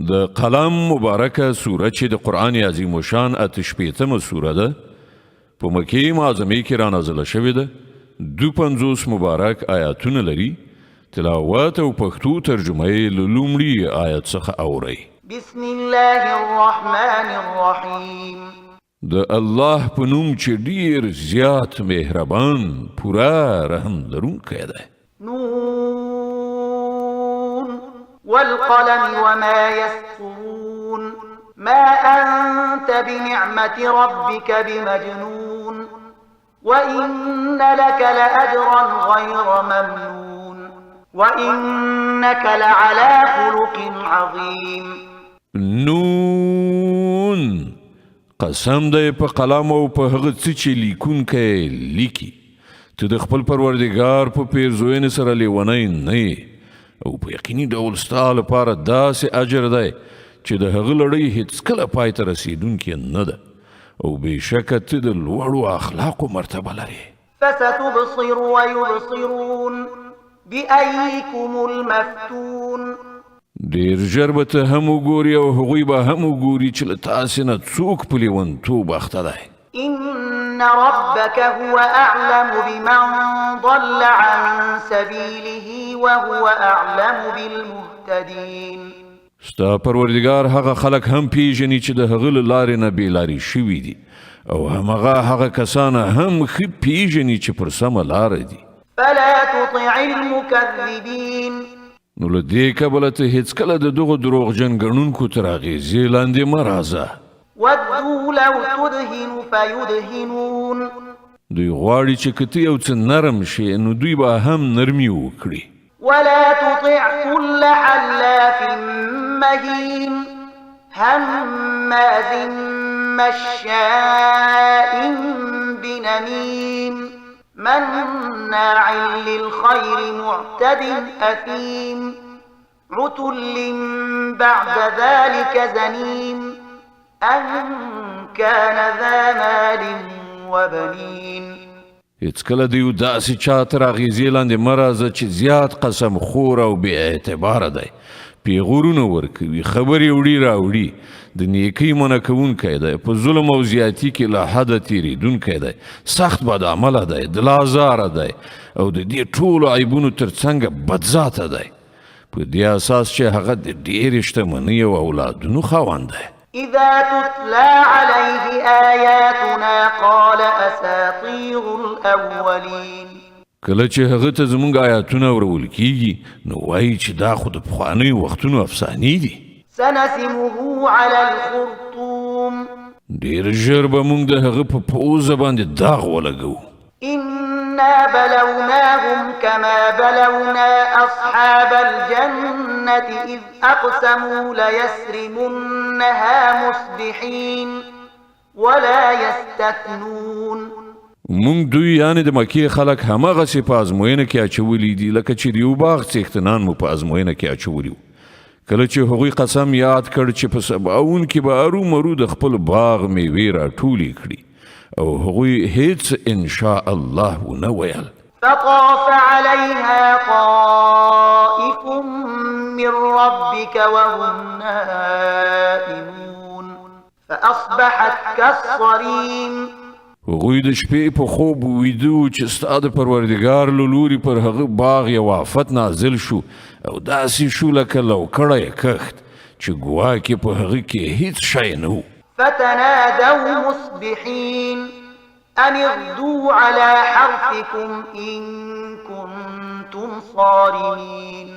د قلم مبارکه سوره چې د قرآن عظیم شان 88مه سوره ده په مکې معظمه کې را نازله شوې ده 52 مبارک آیاتونه لري تلاوت او پښتو ترجمه یې له لومړي آیت څخه اورئ بسم الله الرحمن الرحیم د الله په نوم چې ډیر زیات مهربان پورا رحم لرونکی دی نون والقلم وما يسطرون ما أنت بنعمة ربك بمجنون وإن لك لأجرا غير ممنون وإنك لعلى خلق عظيم نون قسم دی په قلم او په هغه څه چې لیکونکی لیکي ته د خپل پروردګار په پیرزوینې سره لیونی نه او په یقیني ډول ستا لپاره داسې اجر دی چې د هغه لړۍ هیڅکله پای ته رسیدونکې نه ده او بېشکه ته د لوړو اخلاقو مرتبه لرې فستبصر ويبصرون بأيكم المفتون ډېر ژر به ته هم وګورې او هغوی به هم وګوري چې له تاسې نه څوک په لیونتوب اخته دی إن ربك هو أعلم بمن ضل عن سبيله وهو أعلم بالمهتدين ستا پروردگار هغه خلق هم پیژني چې د هغه له لارې نه بېلارې شوي دي او همغه هغه کسان هم ښه پیژني چې پر سمه لاره دي فلا تطع المكذبين نو له دې کبله ته هېڅکله د دغو دروغجن ګڼونکو تر اغېزې لاندې مه راځه ودوا لو تدهن فيدهنون دوی غواړي چې که ته یو څه نرم شي نو دوی به هم نرمي وکړي ولا تطع كل حلاف مهين هماز مشاء بنميم مناع للخير معتد أثيم عتل بعد ذلك زنيم أن كان ذا مال وبنين هېڅکله د یو داسې چا تر اغېزې لاندې مه راځه چې زیات قسم خور او بې اعتباره دی پیغورونه ورکوي خبرې وړي راوړي د نیکۍ منع کوونکی دی په ظلم او زیاتي کې له حده تېرېدونکی دی سخت بد عمله دی دلازاره دی او د دې ټولو عیبونو تر څنګه بدذاته دی په دې اساس چې هغه د ډېرې شتمنۍ او اولادونو خاوند دی إذا تتلى عليه آياتنا قال أساطير الأولين کله چې هغه ته زموږ آیاتونه اورول کیږي نو وایي چې دا خو د پخوانیو وختونو افسانې دي سنسمه على الخرطوم ډېر ژر به موږ د هغه په پوزه باندې داغ ولګو إنا بلوناهم كما بلونا أصحاب الجنة إذ أقسموا ليسرمنها مصبحين ولا يستثنون مونږ دوی یعنې د مکې خلک هماغسې په ازموینه کې اچولي دي لکه چې د یو باغ څښتنان مو په ازموینه کې اچولي وو کله چې هغوی قسم یاد کړ چې په سباوون کې به ارومرو د خپل باغ میوې راټولې کړي او هغوی هیڅ انشاء الله ونه ویل فطاف عليها طائف من ربك وهم نائمون فأصبحت كالصريم هغوی د شپې په خوب ویده چې ستا د پروردګار له لوري پر هغه باغ یو آفت نازل شو او داسې شو لکه لوکړی کښت چې ګواکې په هغه کې هیڅ شی نه و فتنادوا مصبحين أن اغدوا على حرثكم إن كنتم صارمين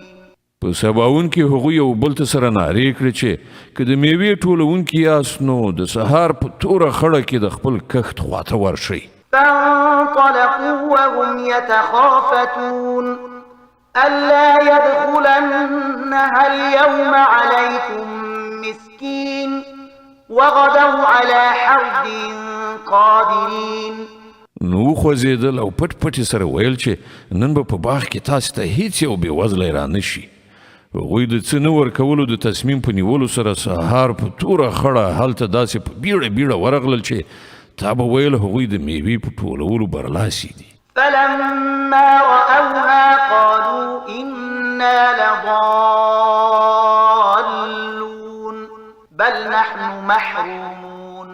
په سباوون کې هغوی یو بل ته سره نارې کړې چې که د میوې ټولونکي یاست نو د سهار په توره خړه کې د خپل کښت خواته ورشئ فانطلقوا وهم يتخافتون ألا يدخلنها اليوم عليكم مسكين وغدوا على حرد قادرين نو خوځېدل او پټ پټې سره ویل چې نن به په باغ کې تاسې ته هیڅ یو بېوزلی را نه شي هغوی د څه نه ورکولو د تصمیم په نیولو سره سهار په توره خړه هلته داسې په بیړه بیړه ورغلل چې تا به ویل هغوی د میوې په ټولولو برلاسي دي فلما رأوها قالوا إنا لضالون بل نحن محرومون.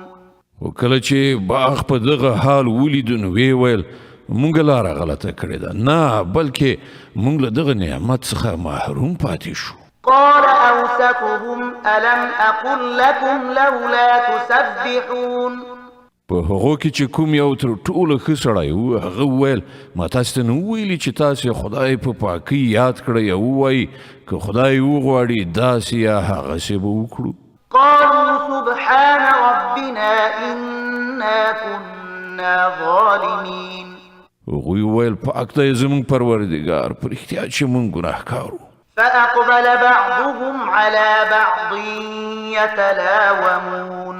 وکله چې باغ په دغه حال ولید نو وی ویل مونږ لاره غلطه کړې ده، نه بلکې مونږ له دغه نعمت څخه محروم پاتې شو. قال أوسطهم ألم أقل لكم لولا تسبحون. په هغو کې چې کوم یو تر ټولو ښه سړی و هغه وویل ما تاسو ته نه ویلي چې تاسې خدای په پاکۍ یاد کړئ او ووایي که خدای وغواړي داسې یا هغسې به وکړو. قالوا سبحان ربنا إنا كنا ظالمين. هغوی وویل پاک دی زموږ پروردګار په رښتیا چې موږ ګناهکار وو. فأقبل بعضهم على بعض يتلاومون.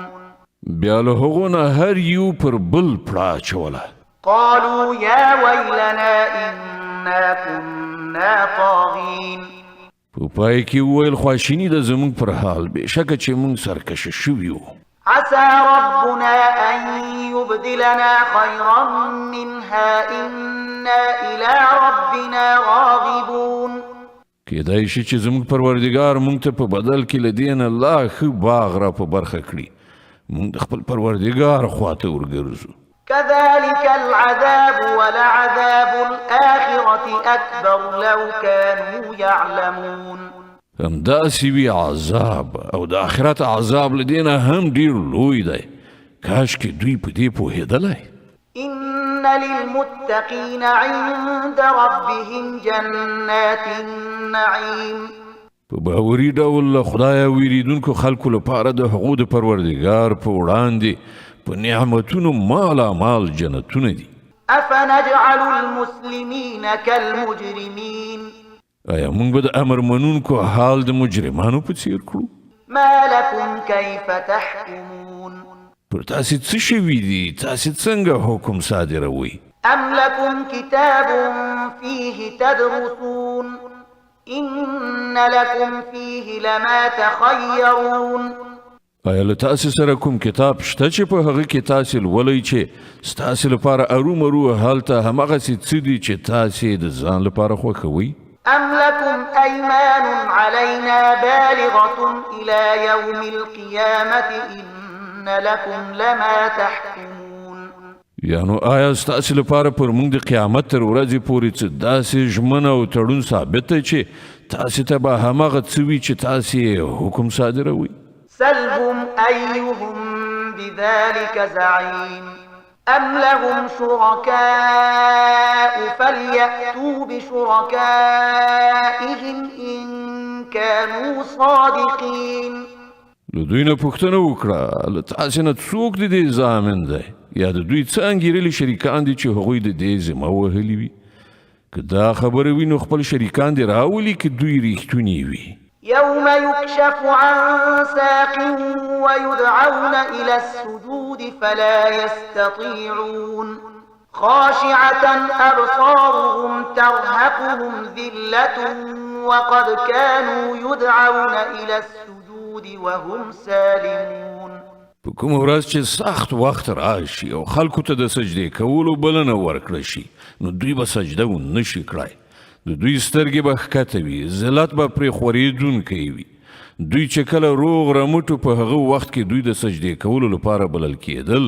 بیا له هغو نه هر یو پر بل پړه اچوله. قالوا يا ويلنا إنا كنا طاغين. په پای کې وویل خواشیني ده زموږ پر حال بېشکه چې موږ سرکشه شوي وو. عسى ربنا أن يبدلنا خيرا منها إنا إلى ربنا راغبون. کېدای شي چې زموږ پروردګار موږ ته په بدل کې له دې نه لا ښه باغ را په برخه کړي. موږ د خپل پروردګار خواته ورګرځو. كذلك العذاب ولعذاب الآخرة أكبر لو كانوا يعلمون. همداسې وي عذاب او د آخرت عذاب له دې نه هم ډېر لوی دی. کاشکې دوی په دې پوهېدلی. إن للمتقين عند ربهم جنات النعيم. په باوري ډول له خدایه ویریدونکو خلکو لپاره د هغو د پروردګار په وړاندې په نعمتونو مالامال جنتونه دي. أفنجعل المسلمين كالمجرمين. آیا موږ به د امر منونکو حال د مجرمانو په څیر کړو؟ ما لكم كيف تحكمون. پر تاسې څه شوي دي؟ تاسې څنګه حکم صادروئ؟ أم لكم كتاب فيه تدرسون إن لكم فيه لما تخيرون. آیا له تاسې سره کوم کتاب شته چې په هغه کې تاسې لولئ چې ستاسې لپاره ارومرو هلته همغسې څه دي چې تاسې د ځان لپاره خوښوئ؟ أم لكم أيمان علينا بالغة إلى يوم القيامة إن لكم لما تحكمون. یعنو آیا ستاسې لپاره پر موږ د قیامت تر ورځې پورې څه داسې ژمنه او تړون ثابت دی چې تاسې ته به همغه څه وي چې تاسې حکم صادروئ؟ سلهم أيهم بذلك زعيم. أم لهم شركاء فليأتوا بشركائهم إن كانوا صادقين. له دوی نه پوښتنه وکړه له تاسې نه څوک د دې ضامن دی یا د دوی څه انګېرلي شریکان دي چې هغوی د دې ذمه وهلي وي. که دا خبره وي نو خپل شریکان دې راولي که دوی ریښتوني وي. يوم يكشف عن ساق ويدعون إلى السجود فلا يستطيعون. خاشعة أبصارهم ترهقهم ذلة وقد كانوا يدعون إلى السجود وهم سالمون. په کومه ورځ چې سخت وخت راشي او خلکو ته د سجدې کولو بلنه ورکړه شي نو دوی به سجده ونه شي کړای. د دوی سترګې به ښکته وي، ذلت به پرې خورېدونکی وي. دوی چې کله روغ رمټو په هغه وخت کې دوی د سجدې کولو لپاره بلل کېدل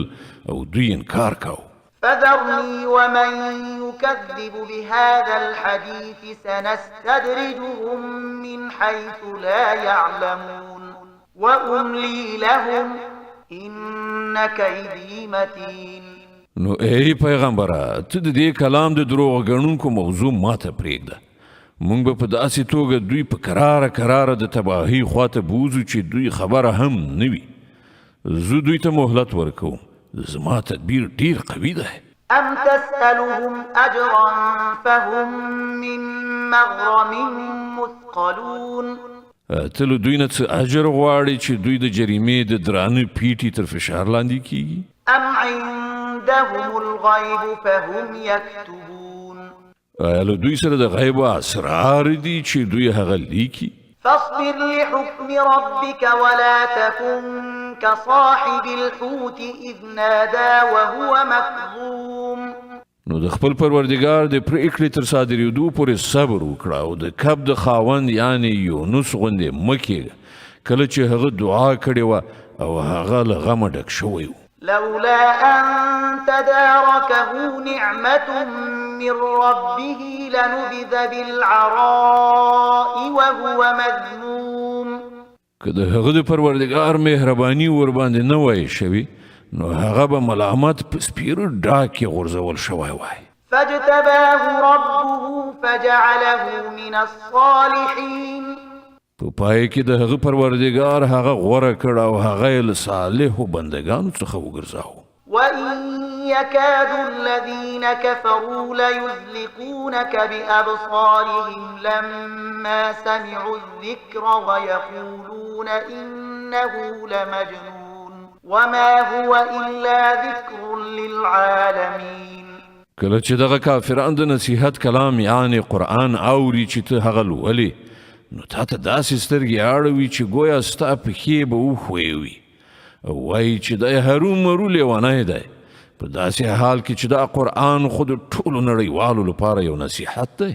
او دوی انکار کاوه. فذرني ومن يكذب بهذا الحديث سنستدرجهم من حيث لا يعلمون وأملي لهم إن كيدي متين. نو ای پیغمبره ته د دې کلام د دروغ ګڼونکو موضوع ماته پرېږده. موږ به په داسې توګه دوی په کراره د تباهۍ خواته بوځو چې دوی خبره هم نه وي. زه دوی ته مهلت ورکوم. زما تدبیر ډیر قوي دی. أم تسألهم أجرا فهم من مغرم مثقلون. ته له دوی نه څه اجر غواړې چې دوی د جریمې د درانه پیټي تر فشار لاندې کیږي؟ أم عندهم الغيب فهم يكتبون. آیا له دوی سره د غیب اسرار دي چې دوی هغه لیکي؟ فاصبر لحكم ربك ولا تكن كصاحب الحوت إذ نادى وهو مكظوم. نو د خپل پروردګار د پرېکړې تر صادرېدو پورې صبر وکړه او د کب د خاوند یعنی یونس غوندې مه کېږه کله چې هغه دعا کړې وه او هغه له غمه ډک شوی و. لولا أن تداركه نعمة من ربه لنبذ بالعراء وهو مذموم. که د هغه د پروردګار مهرباني ورباندې نه وای شوي نو هغه به ملامت په سپیرو ډاکې غورځول شوی وای. فاجتباه ربه فجعله من الصالحين. په پای کې د هغه پروردګار هغه غوره کړ او هغه یې له صالحو بندګانو څخه وګرځاوه. وإن يكاد الذين كفروا ليزلقونك بأبصارهم لما سمعوا الذكر ويقولون إنه لمجنون وما هو إلا ذكر للعالمين. کله چې دغه کافران د نصیحت کلام یعنی قرآن اوري چې ته هغه لولې نو تا ته داسې سترګې اړوي چې گویا ستا پښې به وښویوي او وایي چې دی هرومرو لیونی دی په داسې حال کې چې دا قرآن خو د ټولو نړیوالو لپاره یو نصیحت دی.